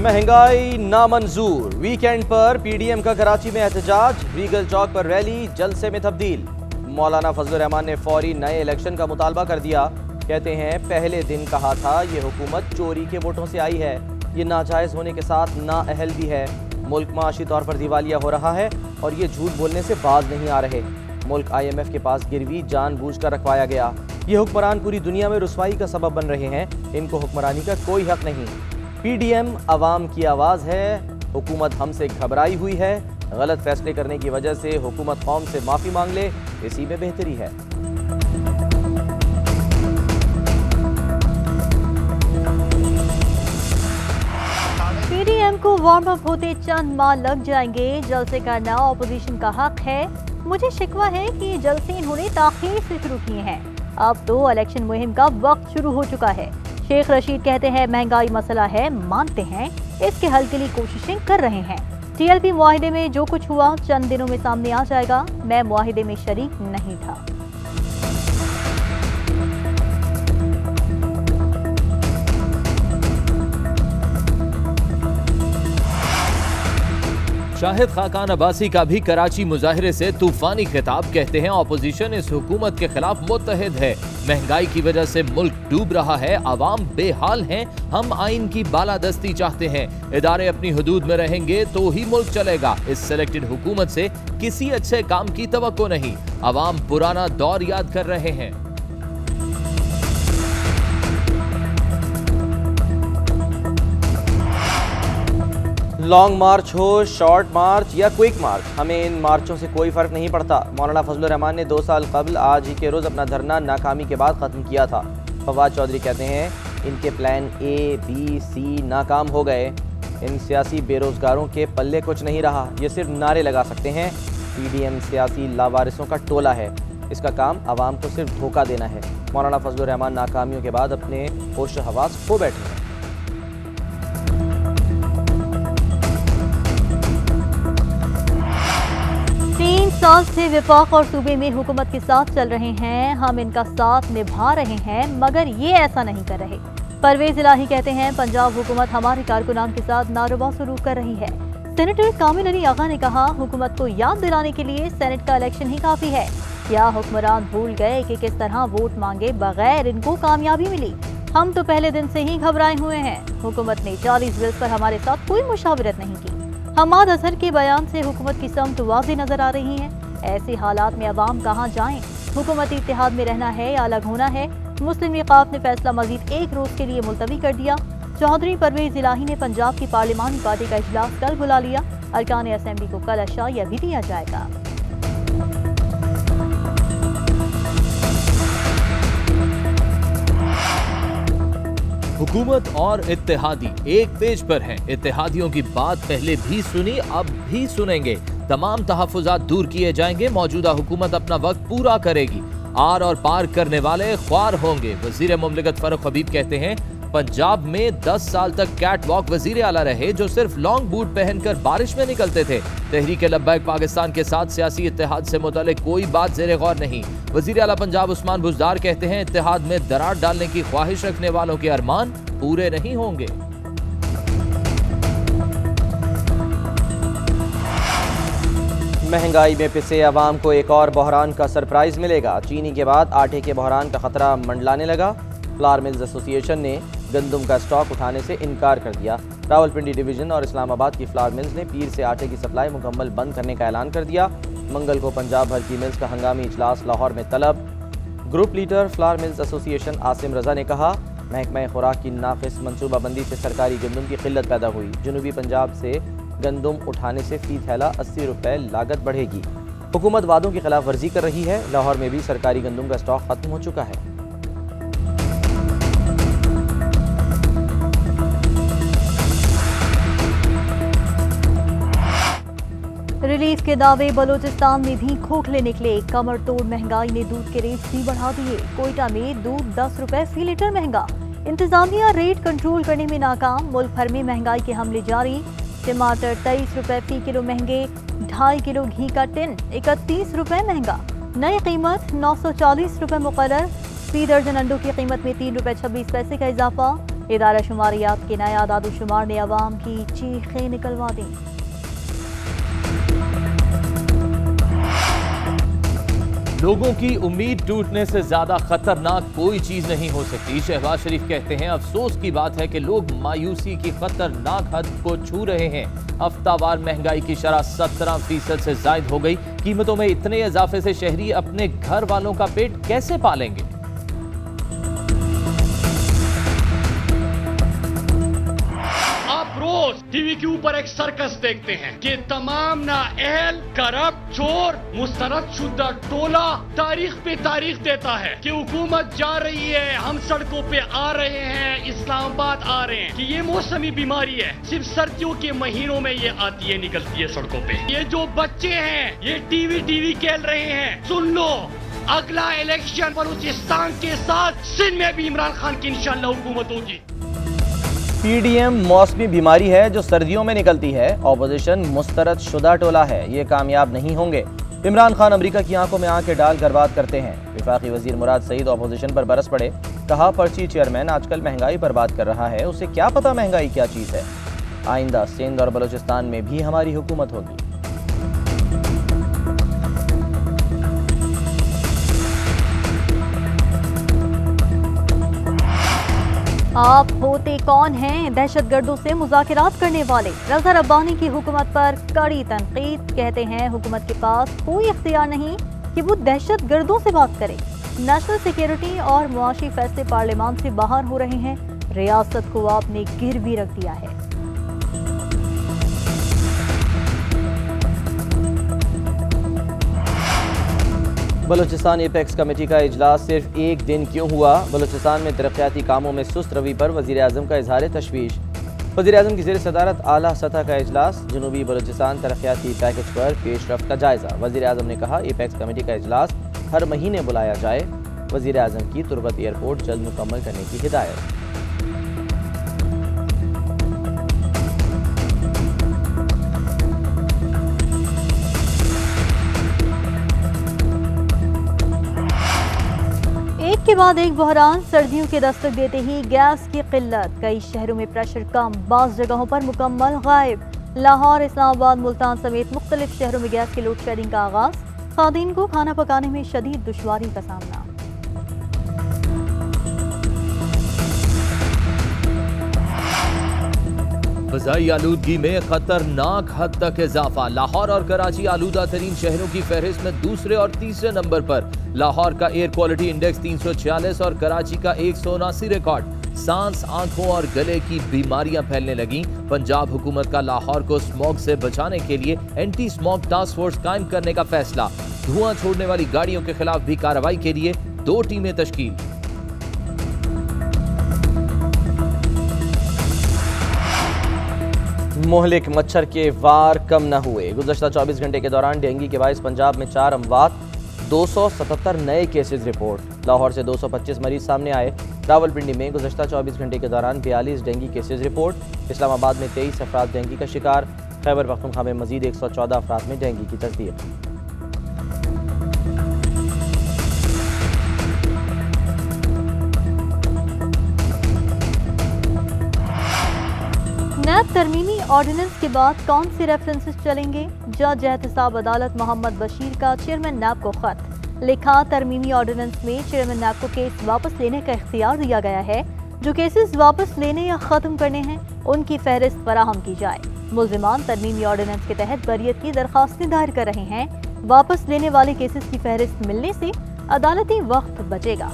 महंगाई नामंजूर, वीकेंड पर पीडीएम का कराची में एहतजाज, रीगल चौक पर रैली जलसे में तब्दील। मौलाना फजलुर रहमान ने फौरी नए इलेक्शन का मुतालबा कर दिया। कहते हैं पहले दिन कहा था ये हुकूमत चोरी के वोटों से आई है, ये नाजायज होने के साथ नाअहल भी है। मुल्क माशी तौर पर दिवालिया हो रहा है और ये झूठ बोलने से बाज नहीं आ रहे। मुल्क IMF के पास गिरवी जानबूझकर रखवाया गया। ये हुक्मरान पूरी दुनिया में रुसवाई का सबब बन रहे हैं, इनको हुक्मरानी का कोई हक नहीं। पीडीएम अवाम की आवाज़ है, हुकूमत हमसे घबराई हुई है, गलत फैसले करने की वजह से हुकूमत कौम से माफ़ी मांग ले, इसी में बेहतरी है। पीडीएम को वार्म अप होते चंद माह लग जाएंगे, जलसे करना ऑपोजिशन का हक है। मुझे शिकवा है कि जलसे इन्होंने ताखीर से शुरू किए हैं, अब तो इलेक्शन मुहिम का वक्त शुरू हो चुका है। शेख रशीद कहते हैं महंगाई मसला है, मानते हैं, इसके हल के लिए कोशिशें कर रहे हैं। TLP मुआहिदे में जो कुछ हुआ चंद दिनों में सामने आ जाएगा, मैं मुआहिदे में शरीक नहीं था। शाहिद खाकान अब्बासी का भी कराची मुजाहिरे से तूफानी खिताब। कहते हैं ऑपोजिशन इस हुकूमत के खिलाफ मुत्तहिद है, महंगाई की वजह से मुल्क डूब रहा है, आवाम बेहाल हैं, हम आइन की बालादस्ती चाहते हैं, इदारे अपनी हदूद में रहेंगे तो ही मुल्क चलेगा। इस सिलेक्टेड हुकूमत से किसी अच्छे काम की तवक्को नहीं, आवाम पुराना दौर याद कर रहे हैं। लॉन्ग मार्च हो, शॉर्ट मार्च या क्विक मार्च, हमें इन मार्चों से कोई फ़र्क नहीं पड़ता। मौलाना फजलुर रहमान ने 2 साल कबल आज ही के रोज़ अपना धरना नाकामी के बाद ख़त्म किया था। फवाद चौधरी कहते हैं इनके प्लान A, B, C नाकाम हो गए। इन सियासी बेरोज़गारों के पल्ले कुछ नहीं रहा, ये सिर्फ नारे लगा सकते हैं। पीडीएम सियासी लावारिसों का टोला है, इसका काम आवाम को सिर्फ धोखा देना है। मौलाना फजलुर रहमान नाकामियों के बाद अपने होश हवास खो बैठे हैं। 3 साल से विफाक और सूबे में हुकूमत के साथ चल रहे हैं, हम इनका साथ निभा रहे हैं, मगर ये ऐसा नहीं कर रहे। परवेज इलाही कहते हैं पंजाब हुकूमत हमारे कारकुनान के साथ नारवा सलूक कर रही है। सेनेटर कामिल अली आगा ने कहा हुकूमत को याद दिलाने के लिए सेनेट का इलेक्शन ही काफी है। क्या हुक्मरान भूल गए कि किस तरह वोट मांगे बगैर इनको कामयाबी मिली? हम तो पहले दिन से ही घबराए हुए हैं। हुकूमत ने 40 बिल्स पर हमारे साथ कोई मुशावरत नहीं की। हमाद अजहर के बयान से हुकूमत की समत वाज़ेह नजर आ रही है। ऐसे हालात में अवाम कहाँ जाएं? हुकूमती इत्तेहाद में रहना है या अलग होना है? मुस्लिम लीग ने फैसला मजीद 1 रोज के लिए मुलतवी कर दिया। चौधरी परवेज इलाही ने पंजाब की पार्लिमानी पार्टी का इजलास कल बुला लिया। अरकान असेंबली को कल अशाइया भी दिया जाएगा। हुकूमत और इत्तेहादी एक पेज पर हैं। इत्तेहादियों की बात पहले भी सुनी, अब भी सुनेंगे। तमाम तहफ़्फ़ुज़ात दूर किए जाएंगे। मौजूदा हुकूमत अपना वक्त पूरा करेगी। आर और पार करने वाले ख्वार होंगे। वज़ीर मुमलिकत फ़ारूक हबीब कहते हैं पंजाब में 10 साल तक कैट वॉक वज़ीर आला रहे जो सिर्फ लॉन्ग बूट पहनकर बारिश में निकलते थे। तहरीक लब्बैक पाकिस्तान के साथ सियासी इत्तेहाद से मुतालिक कोई बात ज़ेरे गौर नहीं। वज़ीर आला पंजाब उस्मान बुज़दार कहते हैं इत्तेहाद में दरार डालने की ख्वाहिश रखने वालों के अरमान पूरे नहीं होंगे। महंगाई में पिसे अवाम को एक और बहरान का सरप्राइज मिलेगा। चीनी के बाद आटे के बहरान का खतरा मंडलाने लगा। फ्लावर मिल्स एसोसिएशन ने गंदम का स्टॉक उठाने से इनकार कर दिया। रावलपिंडी डिवीजन और इस्लामाबाद की फ्लावर मिल्स ने पीर से आटे की सप्लाई मुकम्मल बंद करने का ऐलान कर दिया। मंगल को पंजाब भर की मिल्स का हंगामी इजलास लाहौर में तलब। Group leader flour mills association Asim Raza ने कहा महकमा खुराक की नाक़िस मनसूबाबंदी से सरकारी गंदम की किल्लत पैदा हुई। जनूबी पंजाब से गंदम उठाने से फी थैला 80 रुपये लागत बढ़ेगी। हुकूमत वादों की खिलाफ वर्जी कर रही है। लाहौर में भी सरकारी गंदम का स्टॉक खत्म हो चुका है। रिलीफ के दावे, बलूचिस्तान में भी खोखले निकले। कमर तोड़ महंगाई ने दूध के रेट भी बढ़ा दिए। कोयटा में दूध 10 रुपए फी लीटर महंगा। इंतजामिया रेट कंट्रोल करने में नाकाम। मुल्क भर में महंगाई के हमले जारी। टमाटर 23 रुपए फी किलो महंगे। 2.5 किलो घी का टिन 31 रुपए महंगा। नई कीमत 940 रुपए मुकर्रर। फी दर्जन अंडों की कीमत में 3 रुपए 26 पैसे का इजाफा। इदारा शुमारियात के नए आदाद-ओ-शुमार ने अवाम की चीखें निकलवा दी। लोगों की उम्मीद टूटने से ज्यादा खतरनाक कोई चीज नहीं हो सकती। शहबाज शरीफ कहते हैं अफसोस की बात है कि लोग मायूसी की खतरनाक हद को छू रहे हैं। हफ्तावार महंगाई की शरह 17% से जायद हो गई। कीमतों में इतने इजाफे से शहरी अपने घर वालों का पेट कैसे पालेंगे? रोज टीवी के ऊपर एक सर्कस देखते हैं कि तमाम नाअहल, करप्ट, चोर, मुस्तरद शुदा टोला तारीख पे तारीख देता है कि हुकूमत जा रही है, हम सड़कों पे आ रहे हैं, इस्लामाबाद आ रहे हैं, कि ये मौसमी बीमारी है, सिर्फ सर्दियों के महीनों में ये आती है, निकलती है सड़कों पे। ये जो बच्चे हैं ये टीवी खेल रहे हैं, सुन लो, अगला इलेक्शन बलूचिस्तान के साथ सिंध में भी इमरान खान की इंशाअल्लाह हुकूमत होगी। पीडीएम मौसमी बीमारी है जो सर्दियों में निकलती है। ऑपोजिशन मुस्तरद शुदा टोला है, ये कामयाब नहीं होंगे। इमरान खान अमेरिका की आंखों में आंखें डालकर बात करते हैं। वफाकी वजीर मुराद सईद ऑपोजिशन पर बरस पड़े। कहा पर्ची चेयरमैन आजकल महंगाई पर बात कर रहा है, उसे क्या पता महंगाई क्या चीज़ है। आइंदा सिंध और बलूचिस्तान में भी हमारी हुकूमत होगी। आप होते कौन हैं दहशतगर्दों से मुज़ाकरात करने वाले? रज़ा रब्बानी की हुकूमत पर कड़ी तनकीद। कहते हैं हुकूमत के पास कोई इख्तियार नहीं कि वो दहशतगर्दों से बात करे। नेशनल सिक्योरिटी और मुआशी फैसले पार्लियामान से बाहर हो रहे हैं। रियासत को आपने गिरवी रख दिया है। बलूचिस्तान एपेक्स कमेटी का इजलास सिर्फ एक दिन क्यों हुआ? बलूचिस्तान में तरक्याती कामों में सुस्त रवि पर वज़ीर आज़म का इजहार तशवीश। वज़ीर आज़म की ज़ेर सदारत आला सतह का इजलास। जनूबी बलूचिस्तान तरक्याती पैकेज पर पेशरफ्त का जायज़ा। वज़ीर आज़म ने कहा एपेक्स कमेटी का इजलास हर महीने बुलाया जाए। वज़ीर आज़म की तुरबत एयरपोर्ट जल्द मुकम्मल करने की हिदायत। एक के बाद एक बहरान। सर्दियों के दस्तक देते ही गैस की किल्लत। कई शहरों में प्रेशर कम, बाज़ जगहों पर मुकम्मल गायब। लाहौर, इस्लामाबाद, मुल्तान समेत मुख्तलिफ शहरों में गैस की लोड शेडिंग का आगाज। खादीन को खाना पकाने में शदीद दुश्वारी का सामना। फ़ज़ाई आलूदगी में खतरनाक हद तक इजाफा। लाहौर और कराची आलूदा तरीन शहरों की फहरिस्त में दूसरे और तीसरे नंबर पर। लाहौर का एयर क्वालिटी इंडेक्स 346 और कराची का 179 रिकॉर्ड। सांस, आंखों और गले की बीमारियां फैलने लगी। पंजाब हुकूमत का लाहौर को स्मॉग से बचाने के लिए एंटी स्मॉग टास्क फोर्स कायम करने का फैसला। धुआं छोड़ने वाली गाड़ियों के खिलाफ भी कार्रवाई के लिए 2 टीमें तश्कील। मोहलिक मच्छर के वार कम न हुए। गुज़श्ता 24 घंटे के दौरान डेंगू के बाइस पंजाब में 4 अमवात, 277 नए केसेस रिपोर्ट। लाहौर से 225 मरीज सामने आए। रावलपिंडी में गुज़श्ता 24 घंटे के दौरान 42 डेंगू केसेस रिपोर्ट। इस्लामाबाद में 23 अफराद डेंगू का शिकार। खैबर पख्तूनख्वा में मजीद 114 अफराद में डेंगू की तस्दीक। नैब तरमीमी ऑर्डिनेंस के बाद कौन से रेफरेंसेस चलेंगे? जज एहतसाब अदालत मोहम्मद बशीर का चेयरमैन नैब को खत लिखा। तरमीमी ऑर्डिनेंस में चेयरमैन नैब को केस वापस लेने का इख्तियार दिया गया है। जो केसेस वापस लेने या ख़त्म करने हैं उनकी फहरिस्त फराहम की जाए। मुल्जिमान तरमीमी ऑर्डिनेंस के तहत बरियत की दरख्वास्तें दायर कर रहे हैं। वापस लेने वाले केसेस की फहरिस्त मिलने से अदालती वक्त बचेगा।